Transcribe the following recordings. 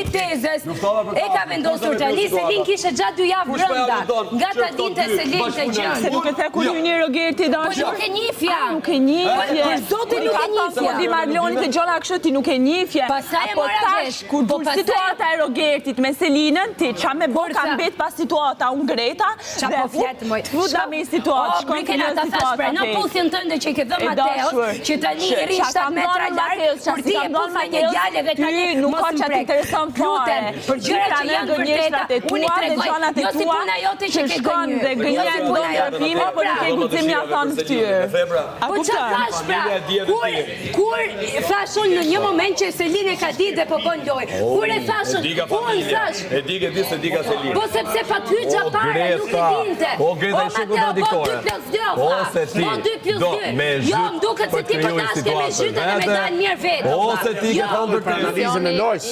drejt tezës e ka vendosur tani Selin kishte gjatë 2 javë brenda. Nga ta dinte Selin të gjë. Se nuk e the kur një Rogerti dashur. Po nuk e njifja. Nuk e njifje. Për zotin nuk e njifja. Di Marloni të gjona kështu ti nuk e njifje. Pastaj e mora vesh. Kur dul situata e Rogertit me Selinën, ti ça me bën ka mbet pas situata unë Greta. Çfarë po flet më? Fuda me situata, shkon në situata. Në puthjen tënde që ke dhënë Mateos, që tani i ri 7 metra larg, kur ti e puth me një djalë dhe tani nuk ka çat intereson fare. Për gjëra që janë vërteta, unë i tregoj. Jo si puna jote që ke gënjur. Dhe gënjen do ndërpime, por nuk e guxim ja thon fytyrë. Po çfarë thash pra? Kur thashun në një moment që Selin e ka ditë dhe po bën lojë. Kur e thashun, unë thash. E di që di se di ka Selin. Po sepse Pathyça para nuk e dinte. O Greta është kontradiktore. Ose ti do me zhyt. Jo, m'duket se ti po dashke me zhytën e me dal mirë vetë. Ose ti ke thënë për analizën e lojës.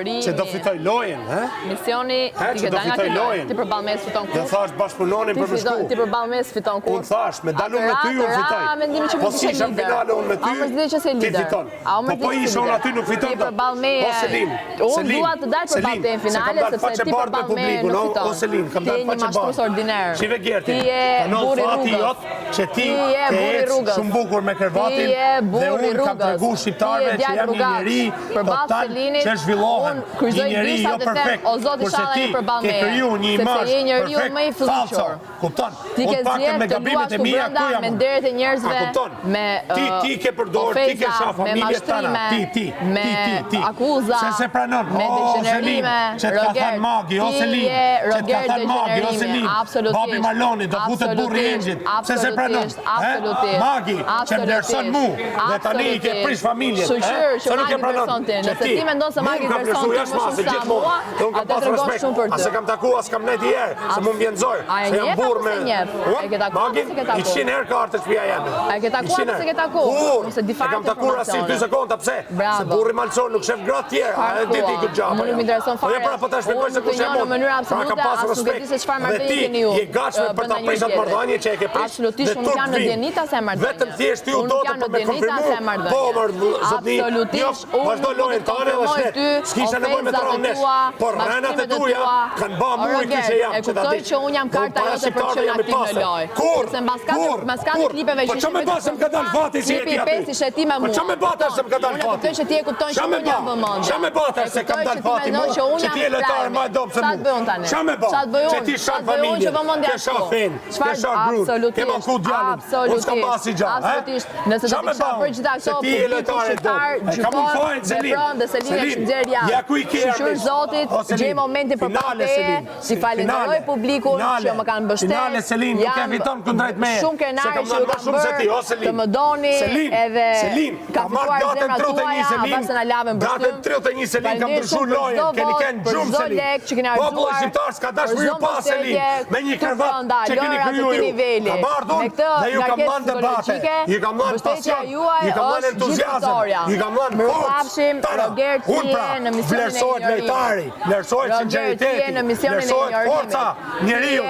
Që do fitoj lojën, ha? Misioni ti ke dalë ti përballë mes fiton kur. Do thash bashkëpunonin për më shku. Ti përballë mes fiton kur. Unë thash, me dalun me ty unë fitoj. Po si isha finale unë me ty, ti fiton. Po po isha unë aty nuk fiton. Po Selin. Unë dua të dal përballë te në finale sepse ti përballë me nuk fiton. O Selin, kam dalë faqe ordiner. Shive Gerti. Ti je burri rrugës. Që ti ke shumë bukur me kërvatin dhe unë kam tregu shqiptarve që jam një njeri total që zhvillohen, një njeri jo perfekt, kurse ti ke kriju një imazh perfekt, falsor, kupton? Unë pak me gabimet e mia ku jam unë, kupton? Ti ke përdor, ti ke shaf familjet tana, ti, akuza, se pranon, o Selin, që t'ka thënë Magi, o Selin, që t'ka thënë Magi, o Selin, Babi Marloni, do futet burri engjit, se se pranon, Magi, që vlerëson mu, dhe tani i ke prish familjet, se nuk e pranon, që ti, mu kam plësu jashtë masë, gjithë mu, dhe unë kam pasë respekt, asë kam taku, asë kam net i erë, se mu më vjenzoj, se jam burë me, Magi, i 100 herë kartë të shpia jemi, i kam taku rasit 2 sekonda, pse, se burri malçon nuk shef gratë tjera, e diti këtë gjabë, po je pra po të shpikoj se ku shef mund, pra kam pasë respekt, dhe ti, je gachme për ta prishat mardhanje që e ke prish, dhe turp vim, vetëm thjesht ti u dote për me konfirmu, po mërë zotni, vazhdo lojën tane dhe shnet, s'kisha nevoj me tronë nesh, por rrenat e tuja kanë ba mu i kishe jam, që ta diq, unë para shqiptarve jam i pasë, kur, po që me basëm ka dalë fati si e ti aty, po që me batër se më ka dalë fati, që me batër se kam dalë fati mu, që ti e letarë ma dopë se mu, që me batër, që ti shanë familje, ke shanë fen, ke shanë grun, ke manku djallin, unë s'kam basi gjallë, që me batër, se ti e letarë e dopë, ka mu fajnë Selin, ja ku i kërë Shqyrë Zotit, gjej momentin për papeje, si falenderoj publikun që më kanë bështet, jam shumë krenari që ju kanë bërë të më doni edhe ka fituar zemra tuaja, bërse në lavën bështym, falenderoj shumë për çdo vot, për çdo lek që keni arzuar, për çdo mbështetje, të fronda, lojra të këtij niveli. Me këtë ngarkesë psikologjike, mbështetja juaj është gjithëtorja. Mirupafshim, Rogerti në misionin e vlerësohet lejtari, vlerësohet sinceritet, vlerësohet forca njeriu.